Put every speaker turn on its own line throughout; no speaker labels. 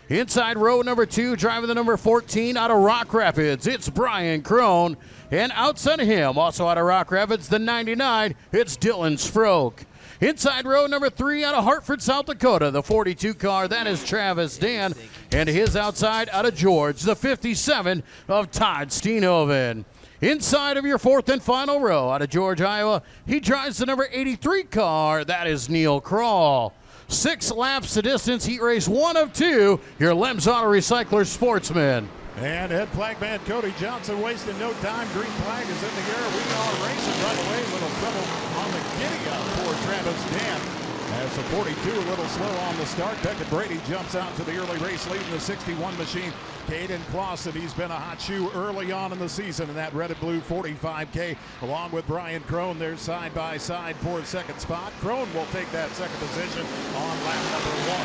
Inside row number 2, driving the number 14 out of Rock Rapids, it's Brian Crone. And outside of him, also out of Rock Rapids, the 99, it's Dylan Stroke. Inside row number 3 out of Hartford, South Dakota, the 42 car, that is Travis Dan. And his outside out of George, the 57 of Todd Steenhoven. Inside of your 4th and final row out of George, Iowa, he drives the number 83 car, that is Neil Kroll. 6 laps the distance, heat race 1 of 2, your Lems Auto Recycler Sportsman.
And head flag man Cody Johnson wasting no time. Green flag is in the air. We are racing right away. Little trouble on the giddy up for Travis Dan. As the 42 a little slow on the start. Beckett Brady jumps out to the early race lead in the 61 machine. Caden Clausen, he's been a hot shoe early on in the season in that red and blue 45K. Along with Brian Crone, they're side by side for the second spot. Crone will take that second position on lap number 1.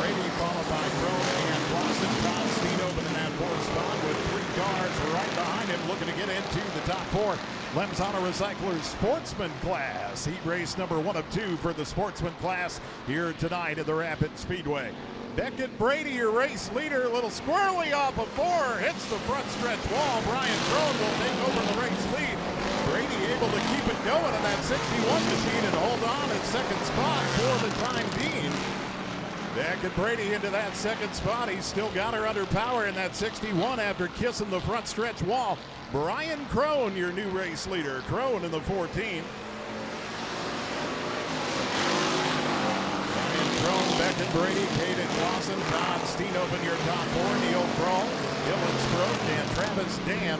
Brady followed by Crone and Clausen. Todd Steenhoven in that 4th spot with 3 cars right behind him looking to get into the top 4. Lems Auto Recyclers Sportsman class. Heat race number 1 of 2 for the Sportsman class here tonight at the Rapid Speedway. Beckett Brady, your race leader, a little squirrely off of 4, hits the front stretch wall. Brian Crone will take over the race lead. Brady able to keep it going in that 61 machine and hold on at second spot for the time being. Beckett Brady into that second spot. He's still got her under power in that 61 after kissing the front stretch wall. Brian Crone, your new race leader. Crone in the 14. Brian Crone, Beckett Brady, Caden Clausen, Todd Steenhoven, your top 4. Neil Kroll, Dylan Sproat, and Travis Dan.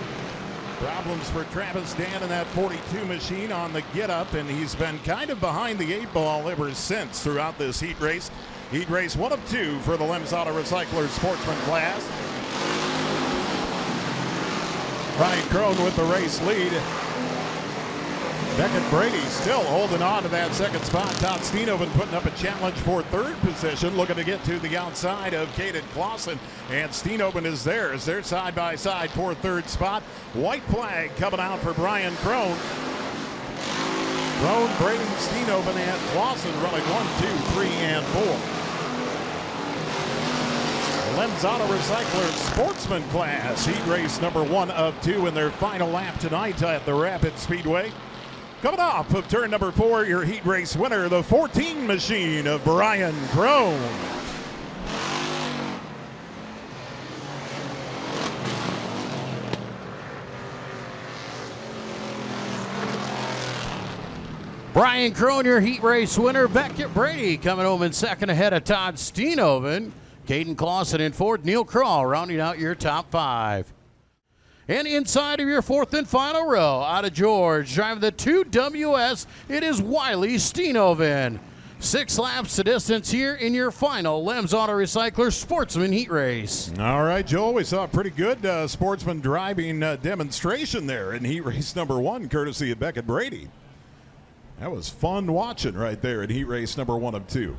Problems for Travis Dan in that 42 machine on the get up, and he's been kind of behind the 8 ball ever since throughout this heat race. Heat race 1 of 2 for the Lems Auto Recyclers Sportsman class. Brian Crone with the race lead. Beckett Brady still holding on to that second spot. Todd Steenhoven putting up a challenge for 3rd position, looking to get to the outside of Caden Clausen. And Steenhoven is there as they're side by side for 3rd spot. White flag coming out for Brian Crone. Crone, Brady, Steenhoven, and Clausen running 1, 2, 3, and 4. Lems Auto Recycler Sportsman class. Heat race number 1 of 2 in their final lap tonight at the Rapid Speedway. Coming off of turn number 4, your heat race winner, the 14 machine of Brian Crone.
Brian Crone, your heat race winner. Beckett Brady coming home in second ahead of Todd Steenhoven. Caden Clausen in 4th. Neil Kroll rounding out your top 5. And inside of your 4th and final row, out of George, driving the 2WS, it is Wiley Steenhoven. 6 laps the distance here in your final Lems Auto Recycler Sportsman heat race.
All right, Joel, we saw a pretty good sportsman driving demonstration there in heat race number 1, courtesy of Beckett Brady. That was fun watching right there in heat race number 1 of 2.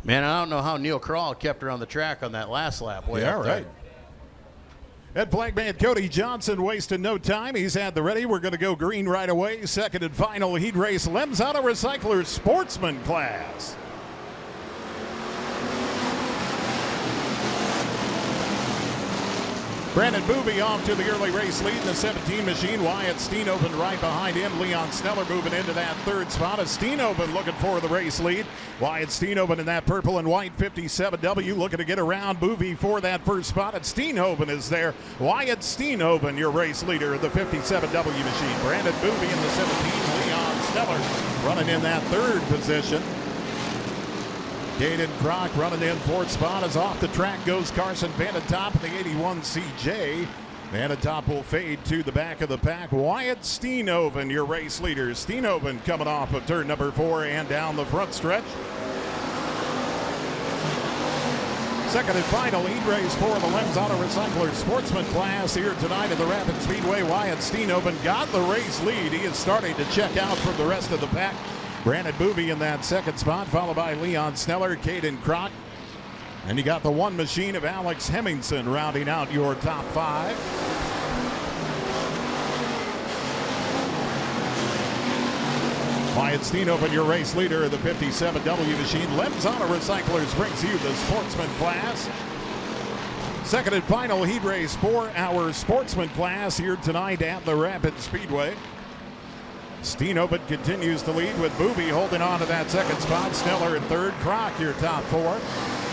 Man, I don't know how Neil Kroll kept her on the track on that last lap.
Yeah, right. Head flag man Cody Johnson wasting no time. He's had the ready. We're going to go green right away. 2nd and final heat race, Lems Auto Recyclers Sportsman class. Brandon Booby off to the early race lead in the 17 machine. Wyatt Steenhoven right behind him. Leon Sneller moving into that 3rd spot. Steenhoven looking for the race lead. Wyatt Steenhoven in that purple and white 57W looking to get around Booby for that 1st spot. And Steenhoven is there. Wyatt Steenhoven, your race leader of the 57W machine. Brandon Booby in the 17. Leon Sneller running in that 3rd position. Caden Crock running in 4th spot. As off the track goes Carson Vandertop in the 81 CJ. Vandertop will fade to the back of the pack. Wyatt Steenhoven, your race leader. Steenhoven coming off of turn number 4 and down the front stretch. 2nd and final heat race for the Lems Auto Recycler Sportsman class here tonight at the Rapid Speedway. Wyatt Steenhoven got the race lead. He is starting to check out from the rest of the pack. Brandon Booby in that 2nd spot, followed by Leon Sneller, Caden Crock. And you got the 1 machine of Alex Hemmingson rounding out your top 5. Wyatt Steen Open, your race leader of the 57W machine. Lems Auto Recyclers brings you the Sportsman class. Second and final heat race for our Sportsman class here tonight at the Rapid Speedway. Steen Open continues to lead with Boovie holding on to that second spot. Sneller in third. Kroc your top four,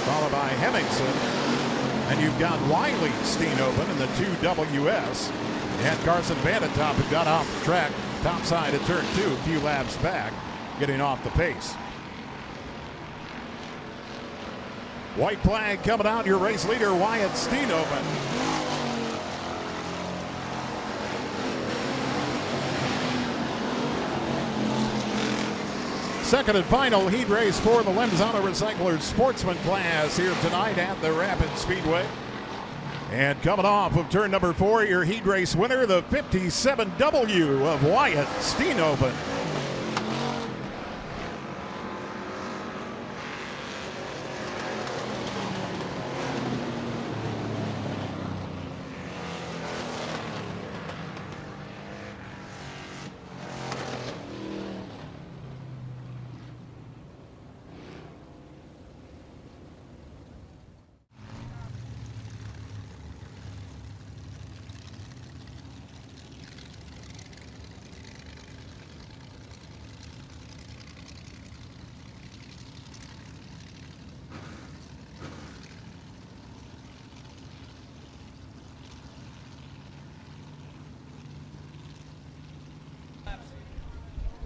followed by Hemmingson. And you've got Wiley Steen Open in the 2WS. And Carson Vandertop, who got off the track top side of turn 2 a few laps back, getting off the pace. White flag coming out, your race leader, Wyatt Steen Open. Second and final heat race for the Lems Auto Recyclers Sportsman class here tonight at the Rapid Speedway. And coming off of turn number 4, your heat race winner, the 57W of Wyatt Steen Open.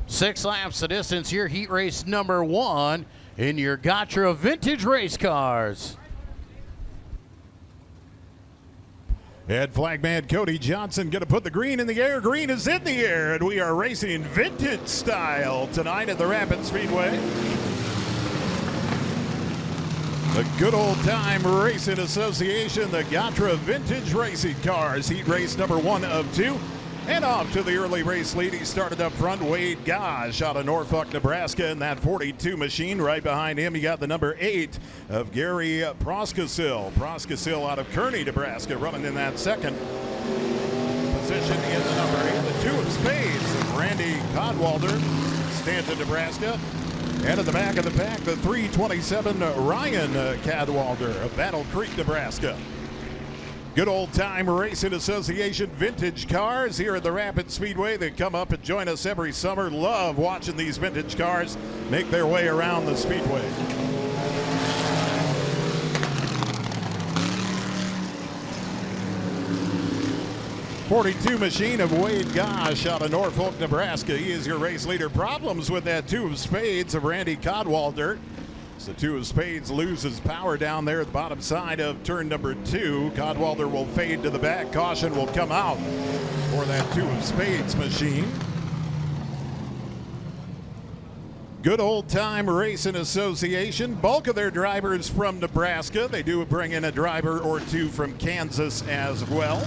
Six laps the distance here, heat race number 1 in your GOTRA vintage race cars.
Head flagman Cody Johnson going to put the green in the air. Green is in the air, and we are racing vintage style tonight at the Rapid Speedway. The Good Old Time Racing Association, the GOTRA Vintage Racing Cars, heat race number 1 of 2. And off to the early race lead, he started up front, Wade Gosh out of Norfolk, Nebraska in that 42 machine. Right behind him, you got the number 8 of Gary Proskasil. Proskasil out of Kearney, Nebraska, running in that second position in the number 8. The 2 of Spades of Randy Codwalder, Stanton, Nebraska. And at the back of the pack, the 327 Ryan Cadwalder of Battle Creek, Nebraska. Good Old Time Racing Association vintage cars here at the Rapid Speedway. They come up and join us every summer. Love watching these vintage cars make their way around the Speedway. .42 machine of Wade Gosh out of Norfolk, Nebraska. He is your race leader. Problems with that 2 of Spades of Randy Codwalder. So 2 of Spades loses power down there at the bottom side of turn number 2. Codwalder will fade to the back. Caution will come out for that 2 of Spades machine. Good Old Time Racing Association. Bulk of their drivers from Nebraska. They do bring in a driver or 2 from Kansas as well.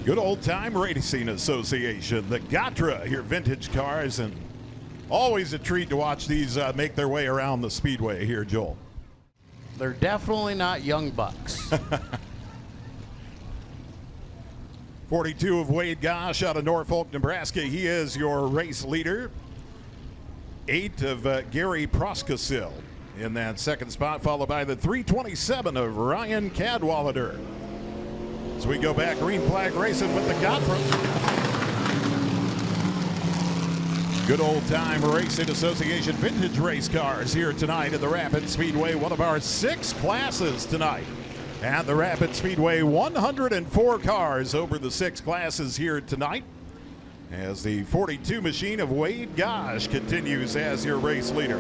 Good Old Time Racing Association. The GOTRA, your vintage cars, and always a treat to watch these make their way around the Speedway here, Joel.
They're definitely not young bucks.
42 of Wade Gosh out of Norfolk, Nebraska. He is your race leader. 8 of Gary Proskasil in that second spot, followed by the 327 of Ryan Cadwalader. So we go back, green flag racing with the GOTRA. Good Old Time Racing Association vintage race cars here tonight at the Rapid Speedway. One of our 6 classes tonight at the Rapid Speedway. 104 cars over the 6 classes here tonight, as the 42 machine of Wade Gosh continues as your race leader.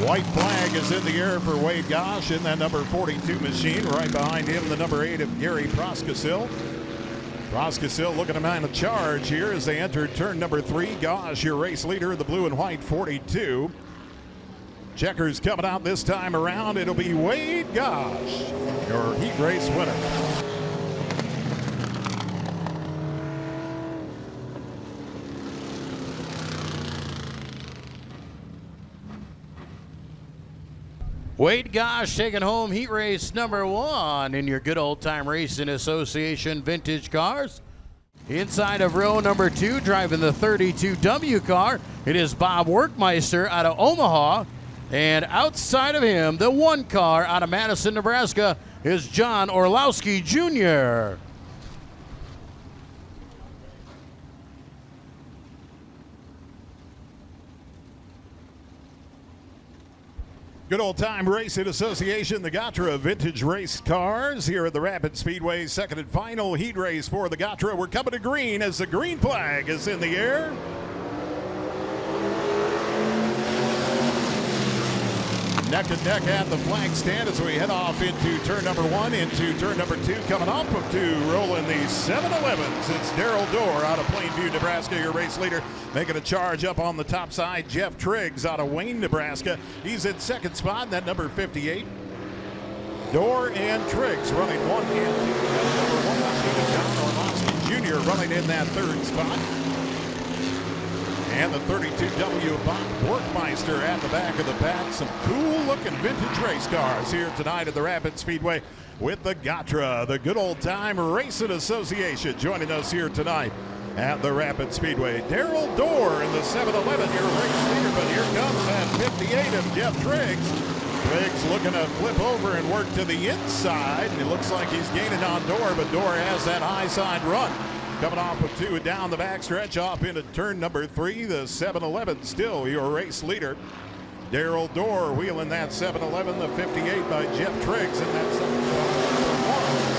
White flag is in the air for Wade Gosh in that number 42 machine. Right behind him, the number 8 of Gary Proskasil. Proskasil looking to mount a charge here as they enter turn number 3. Gosh, your race leader, the blue and white 42. Checkers coming out this time around. It'll be Wade Gosh, your heat race winner.
Wade Gosh taking home heat race number 1 in your Good Old Time Racing Association vintage cars. Inside of row number 2, driving the 32W car, it is Bob Workmeister out of Omaha. And outside of him, the 1 car out of Madison, Nebraska, is John Orlowski Jr.
Good Old Time Racing Association, the GOTRA Vintage Race Cars here at the Rapid Speedway. Second and final heat race for the GOTRA. We're coming to green as the green flag is in the air. Neck and neck at the flag stand as we head off into turn number 1, into turn number 2. Coming off of 2, rolling the 7-11s. It's Darrell Dorr out of Plainview, Nebraska, your race leader. Making a charge up on the top side, Jeff Triggs out of Wayne, Nebraska. He's in second spot, that number 58. Dorr and Triggs running 1 and 2. Number 1, John Orlowski Jr. running in that third spot. And the 32W Bob Workmeister at the back of the pack. Some cool-looking vintage race cars here tonight at the Rapid Speedway with the GOTRA, the Good Old Time Racing Association, joining us here tonight at the Rapid Speedway. Darrell Dorr in the 7-11, your race leader, but here comes that 58 of Jeff Triggs. Triggs looking to flip over and work to the inside, and it looks like he's gaining on Dorr, but Dorr has that high side run. Coming off of 2 down the backstretch, off into turn number 3. The 7-11 still your race leader. Darrell Dorr wheeling that 7-11, the 58 by Jeff Triggs, and that's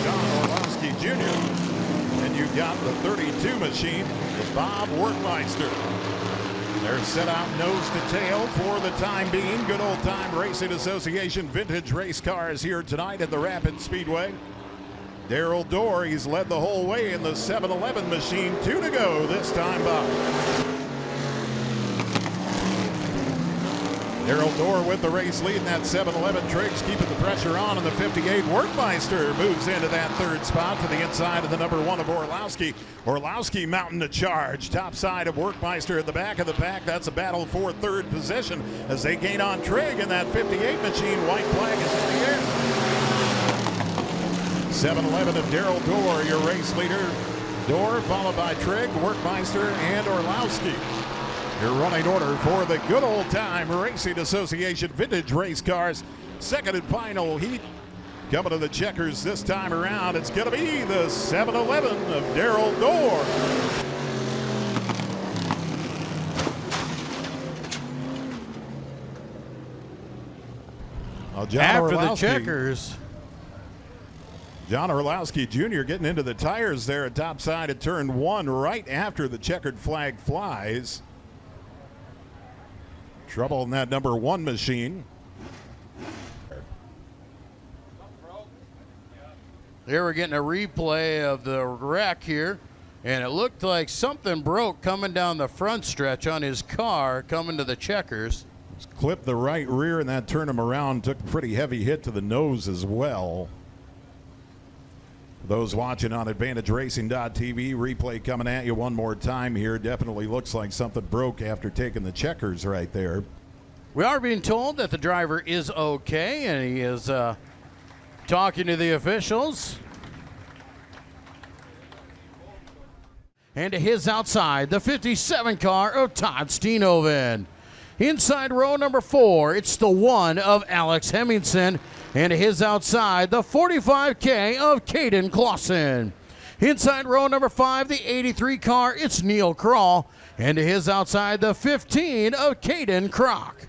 John Orlowski Jr. And you've got the 32 machine, the Bob Workmeister. They're set out nose to tail for the time being. Good Old Time Racing Association vintage race cars here tonight at the Rapid Speedway. Darrell Dorr, he's led the whole way in the 7-11 machine. 2 to go this time, Bob. Darrell Dorr with the race lead in that 7-11. Triggs keeping the pressure on, and the 58 Workmeister moves into that third spot to the inside of the number 1 of Orlowski. Orlowski mounting the charge. Top side of Workmeister at the back of the pack. That's a battle for third position as they gain on Trigg in that 58 machine. White flag is in the air. 7-11 of Darrell Dorr, your race leader. Dorr followed by Trigg, Workmeister, and Orlowski. Your running order for the Good Old Time Racing Association vintage race cars. Second and final heat coming to the checkers this time around. It's going to be the 7-11 of Darrell Dorr.
After the checkers,
John Orlowski Jr. getting into the tires there at top side of turn 1 right after the checkered flag flies. Trouble in that number 1 machine.
Here we're getting a replay of the wreck here, and it looked like something broke coming down the front stretch on his car coming to the checkers.
Clipped the right rear, and that turned him around. Took a pretty heavy hit to the nose as well. Those watching on AdvantageRacing.tv, replay coming at you one more time here. Definitely looks like something broke after taking the checkers right there.
We are being told that the driver is okay, and he is talking to the officials. And to his outside, the 57 car of Todd Steenhoven. Inside row number 4, it's the 1 of Alex Hemmingson. And to his outside, the 45K of Caden Clausen. Inside row number 5, the 83 car, it's Neil Kroll. And to his outside, the 15 of Caden Kroc.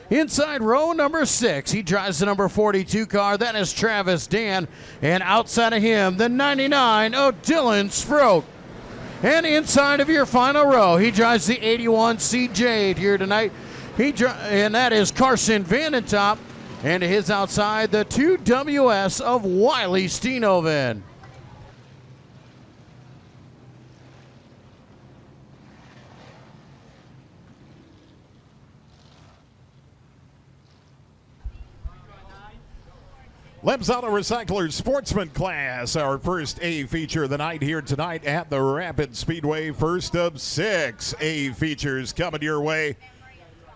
Inside row number 6, he drives the number 42 car, that is Travis Dan. And outside of him, the 99 of Dylan Sproke. And inside of your final row, he drives the 81 CJ here tonight. And that is Carson Vandentop. And to his outside, the 2WS of Wiley Steenhoven.
Lebs Auto Recyclers Sportsman class, our first A feature of the night here tonight at the Rapid Speedway. First of 6 A features coming your way.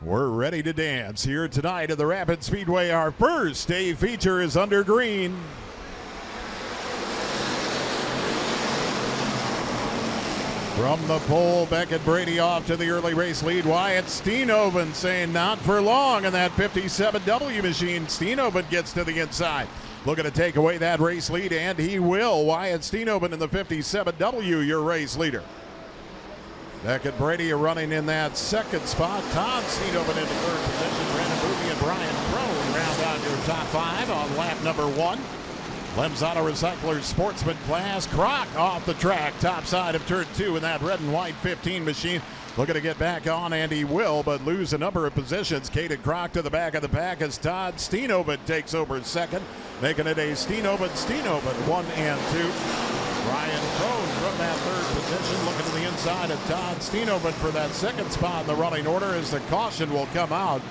We're ready to dance here tonight at the Rapid Speedway. Our first A feature is under green. From the pole, Beckett Brady off to the early race lead. Wyatt Steenhoven saying not for long in that 57W machine. Steenhoven gets to the inside. Looking to take away that race lead, and he will. Wyatt Steenhoven in the 57W, your race leader. Beckett Brady running in that second spot. Todd Steenhoven into third position. Brandon Booby and Brian Crone round out your top 5 on lap number 1. Lem's Auto Recyclers Sportsman class. Croc off the track, top side of turn 2 in that red and white 15 machine. Looking to get back on, and he will, but lose a number of positions. Caden Croc to the back of the pack as Todd Steenhoven takes over second, making it a Steenhoven 1 and 2. Brian Crone from that third position, looking to the inside of Todd Steenhoven for that second spot in the running order as the caution will come out.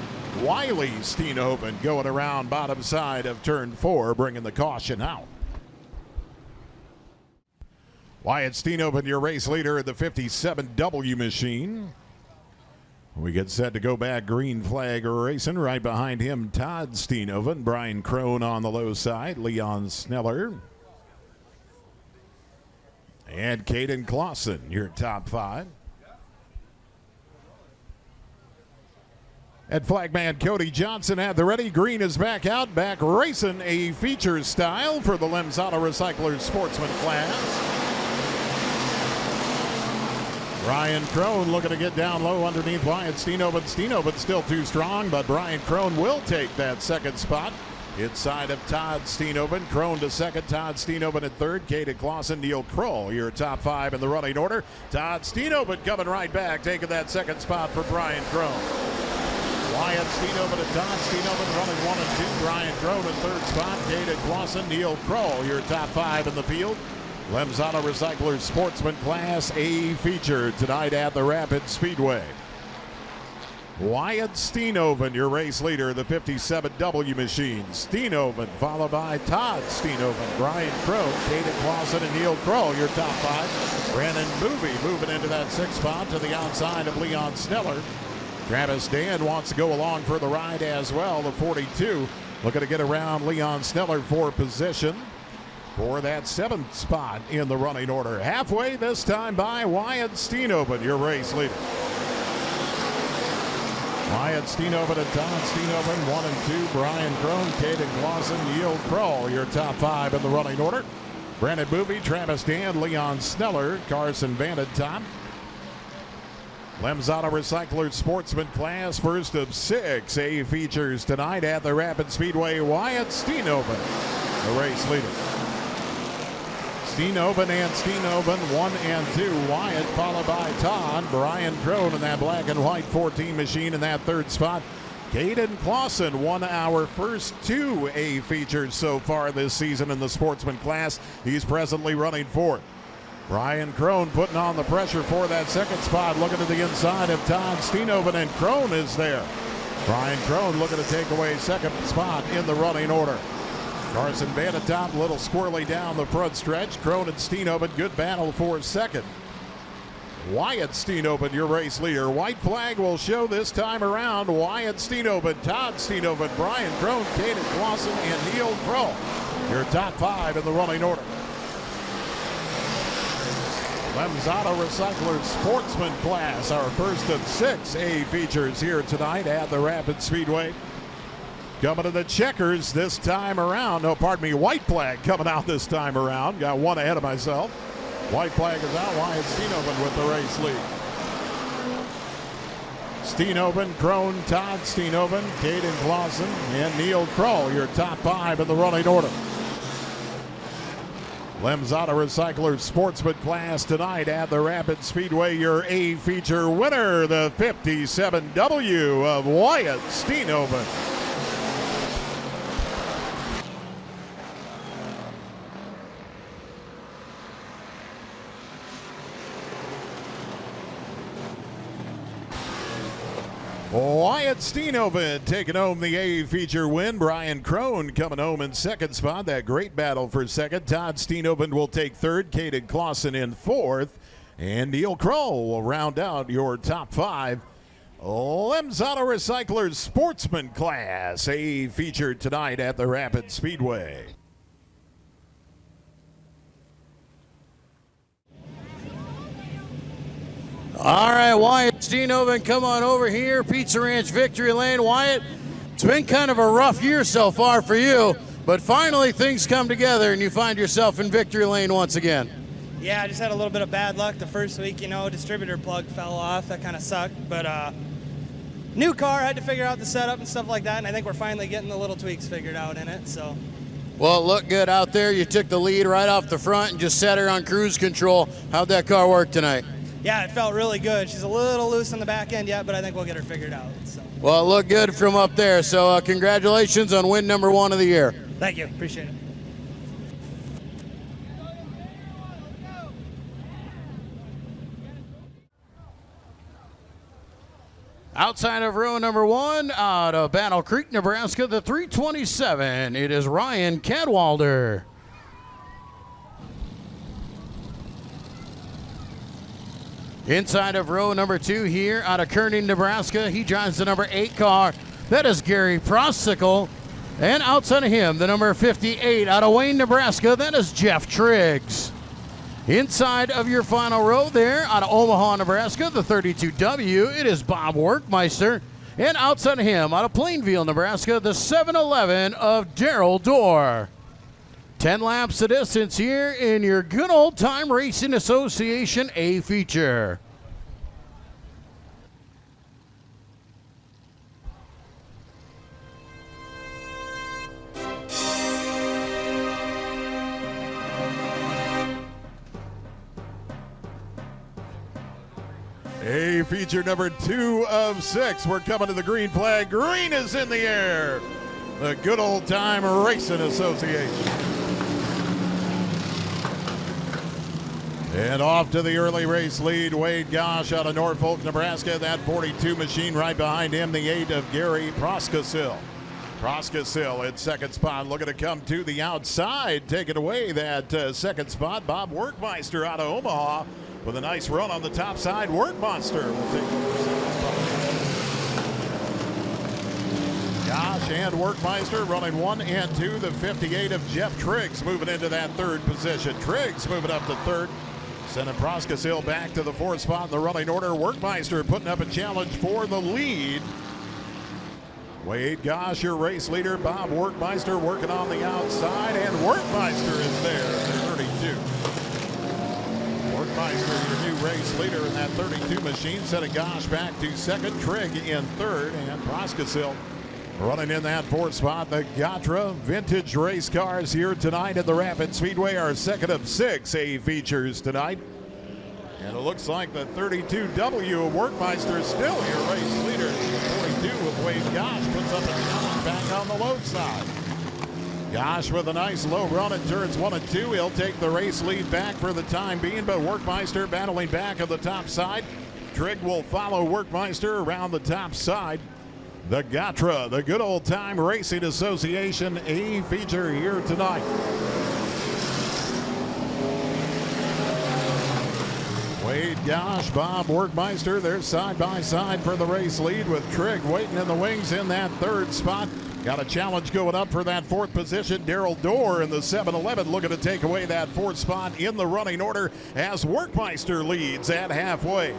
Wiley Steenhoven going around bottom side of turn 4, bringing the caution out. Wyatt Steenhoven, your race leader in the 57W machine. We get set to go back, green flag racing. Right behind him, Todd Steenhoven. Brian Crone on the low side. Leon Sneller. And Caden Clausen, your top 5. And flagman Cody Johnson at the ready. Green is back out, back racing a feature style for the Lem's Auto Recyclers Sportsman class. Brian Crone looking to get down low underneath Wyatt Steenhoven. Steenhoven still too strong, but Brian Crone will take that second spot. Inside of Todd Steenhoven. Crone to second, Todd Steenhoven at third. Caden Clausen, Neil Kroll, your top 5 in the running order. Todd Steenhoven coming right back, taking that second spot for Brian Crone. Wyatt Steenhoven and Todd Steenhoven running 1 and 2. Brian Crone in third spot. Caden Clausen, Neil Kroll, your top 5 in the field. Lem's Auto Recyclers Sportsman Class A feature tonight at the Rapid Speedway. Wyatt Steenhoven, your race leader, the 57W machine. Steenhoven followed by Todd Steenhoven, Brian Crone, Caden Clausen, and Neil Kroll, your top 5. Brandon Movie moving into that 6th spot to the outside of Leon Sneller. Travis Dan wants to go along for the ride as well, the 42. Looking to get around Leon Sneller for position for that 7th spot in the running order. Halfway this time by Wyatt Steenhoven, your race leader. Wyatt Steenhoven and Todd Steenhoven, 1 and 2. Brian Crone, Caden Clausen, Neil Kroll, your top 5 in the running order. Brandon Booby, Travis Dan, Leon Sneller, Carson Vanted top. Lem's Auto Recyclers Sportsman class, first of 6 A features tonight at the Rapid Speedway. Wyatt Steenhoven, the race leader. Steenhoven and Steenhoven, 1 and 2. Wyatt followed by Todd. Brian Crone in that black and white 14 machine in that 3rd spot. Caden Clausen won our first 2 A features so far this season in the Sportsman class. He's presently running 4th. Brian Crone putting on the pressure for that 2nd spot, looking to the inside of Todd Steenhoven, and Crone is there. Brian Crone looking to take away 2nd spot in the running order. Carson Vanted top, a little squirrely down the front stretch. Crone and Steenhoven, good battle for 2nd. Wyatt Steenhoven, your race leader. White flag will show this time around. Wyatt Steenhoven, Todd Steenhoven, Brian Crone, Caden Clausen, and Neil Kroll, your top 5 in the running order. Lem's Auto Recyclers Sportsman class, our first of 6 A features here tonight at the Rapid Speedway. Coming to the checkers this time around. No, pardon me, white flag coming out this time around. Got one ahead of myself. White flag is out. Wyatt Steenhoven with the race lead. Steenhoven, Crone, Todd Steenhoven, Caden Clausen, and Neil Kroll, your top 5 in the running order. Lem's Auto Recyclers Sportsman class tonight at the Rapid Speedway. Your A feature winner, the 57W of Wyatt Steenhoven. Wyatt Steenhoven taking home the A feature win. Brian Crone coming home in 2nd spot. That great battle for 2nd. Todd Steenhoven will take 3rd. Caden Clausen in 4th. And Neil Kroll will round out your top 5. Lem's Auto Recyclers Sportsman class A feature tonight at the Rapid Speedway.
All right, Wyatt Steenhoven, come on over here. Pizza Ranch Victory Lane. Wyatt, it's been kind of a rough year so far for you, but finally things come together and you find yourself in Victory Lane once again.
Yeah, I just had a little bit of bad luck the first week, distributor plug fell off. That kind of sucked, but new car, had to figure out the setup and stuff like that, and I think we're finally getting the little tweaks figured out in it, so.
Well, it looked good out there. You took the lead right off the front and just set her on cruise control. How'd that car work tonight?
Yeah, it felt really good. She's a little loose on the back end yet, but I think we'll get her figured out. So.
Well, it looked good from up there, so congratulations on win number 1 of the year.
Thank you, appreciate it.
Outside of row number 1, out of Battle Creek, Nebraska, the 327, it is Ryan Cadwalder. Inside of row number 2 here, out of Kearney, Nebraska, he drives the number 8 car. That is Gary Prosticle. And outside of him, the number 58, out of Wayne, Nebraska, that is Jeff Triggs. Inside of your final row there, out of Omaha, Nebraska, the 32W, it is Bob Workmeister. And outside of him, out of Plainville, Nebraska, the 711 of Daryl Dorr. 10 laps of distance here in your good old time Racing Association A feature.
A feature number 2 of 6. We're coming to the green flag. Green is in the air. The good old time Racing Association. And off to the early race lead, Wade Gosh out of Norfolk, Nebraska. That 42 machine right behind him, the 8 of Gary Proskasil. Proskasil in second spot, looking to come to the outside, taking away that second spot. Bob Workmeister out of Omaha with a nice run on the top side. Workmeister will take over the second spot. Gosh and Workmeister running 1 and 2. The 58 of Jeff Triggs moving into that third position. Triggs moving up to third. Sending Proskasil back to the 4th spot in the running order. Workmeister putting up a challenge for the lead. Wade Gosh, your race leader. Bob Workmeister working on the outside, and Workmeister is there at 32. Workmeister, your new race leader in that 32 machine, sending Gosh back to second. Trigg in third, and Proskasil running in that 4th spot. The GOTRA vintage race cars here tonight at the Rapid Speedway, our second of 6 A features tonight. And it looks like the 32W of Workmeister is still your race leader. The 42 of Wade Gosh puts up a challenge back on the low side. Gosh with a nice low run in turns 1 and 2. He'll take the race lead back for the time being, but Workmeister battling back on the top side. Trigg will follow Workmeister around the top side. The GOTRA, the good old time Racing Association A feature here tonight. Wade Gosh, Bob Workmeister, they're side by side for the race lead with Trigg waiting in the wings in that 3rd spot. Got a challenge going up for that 4th position. Daryl Dorr in the 711 looking to take away that 4th spot in the running order as Workmeister leads at halfway.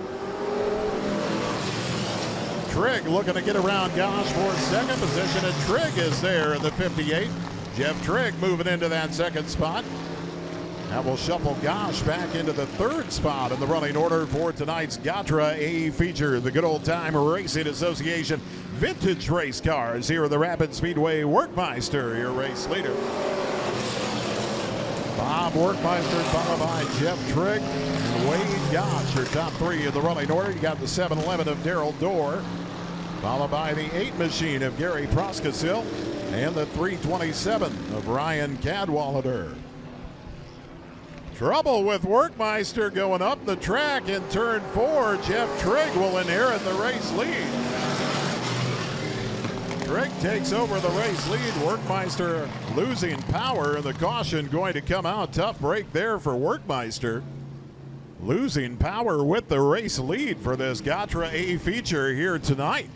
Trigg looking to get around Gosh for 2nd position, and Trigg is there in the 58. Jeff Trigg moving into that 2nd spot. That will shuffle Gosh back into the 3rd spot in the running order for tonight's GOTRA A feature. The good old time Racing Association vintage race cars here at the Rapid Speedway. Workmeister, your race leader. Bob Workmeister followed by Jeff Trigg and Wade Gosh, your top 3 in the running order. You got the 711 of Daryl Dorr, followed by the 8 machine of Gary Proskasil and the 327 of Ryan Cadwalader. Trouble with Workmeister going up the track in turn 4. Jeff Trigg will inherit the race lead. Trigg takes over the race lead. Workmeister losing power. The caution going to come out. Tough break there for Workmeister. Losing power with the race lead for this GOTRA A feature here tonight.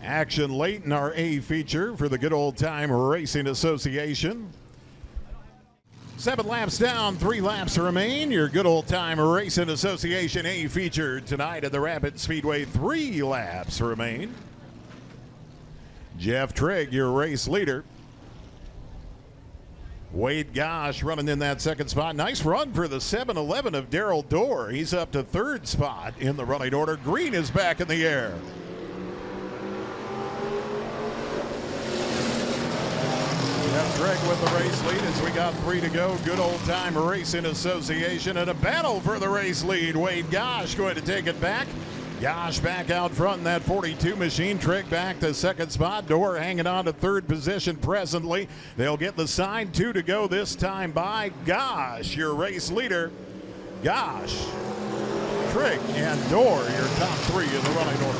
Action late in our A feature for the good old time Racing Association. 7 laps down, 3 laps remain. Your good old time Racing Association A feature tonight at the Rapid Speedway. 3 laps remain. Jeff Trigg, your race leader. Wade Gosh running in that second spot. Nice run for the 7-11 of Darrell Dorr. He's up to third spot in the running order. Green is back in the air. Jeff Trigg with the race lead as we got 3 to go. Good old time Racing Association and a battle for the race lead. Wade Gosh going to take it back. Gosh back out front in that 42 machine. Trigg back to second spot. Dorr hanging on to third position presently. They'll get the side 2 to go this time by Gosh, your race leader. Gosh, Trigg, and Dorr, your top 3 in the running order.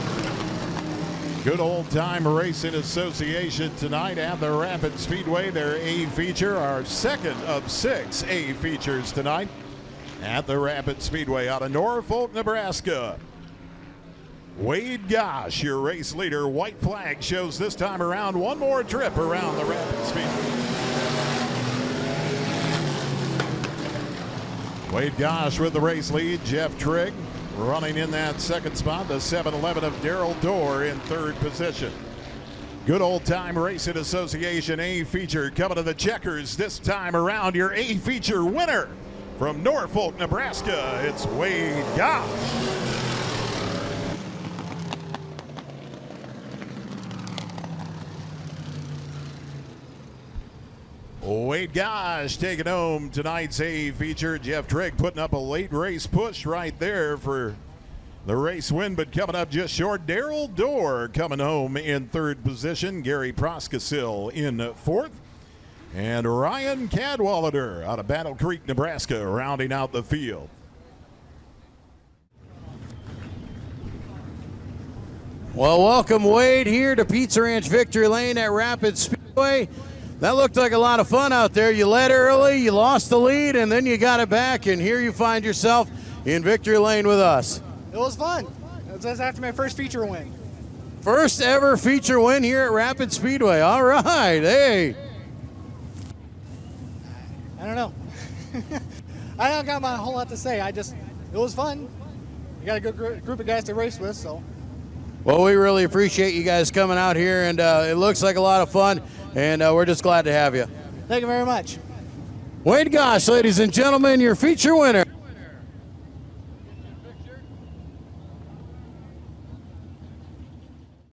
Good old time Racing Association tonight at the Rapid Speedway. Their A feature, our second of 6 A features tonight at the Rapid Speedway out of Norfolk, Nebraska. Wade Gosh, your race leader. White flag shows this time around. One more trip around the Rapid Speedway. Wade Gosh with the race lead. Jeff Trigg running in that second spot. The 7-11 of Darrell Dorr in third position. Good old time Racing Association A feature coming to the checkers this time around. Your A feature winner from Norfolk, Nebraska. It's Wade Gosh. Wade Gosh taking home tonight's A feature. Jeff Trigg putting up a late race push right there for the race win, but coming up just short. Darrell Dorr coming home in third position. Gary Proskasil in fourth. And Ryan Cadwallader out of Battle Creek, Nebraska, rounding out the field.
Well, welcome Wade here to Pizza Ranch Victory Lane at Rapid Speedway. That looked like a lot of fun out there. You led early, you lost the lead, and then you got it back, and here you find yourself in Victory Lane with us.
It was fun. It was just after my first feature win.
First ever feature win here at Rapid Speedway. All right, hey.
I don't know. I don't got a whole lot to say. It was fun. You got a good group of guys to race with, so.
Well, we really appreciate you guys coming out here, and it looks like a lot of fun, and we're just glad to have you.
Thank you very much.
Wade Gosh, ladies and gentlemen, your feature winner.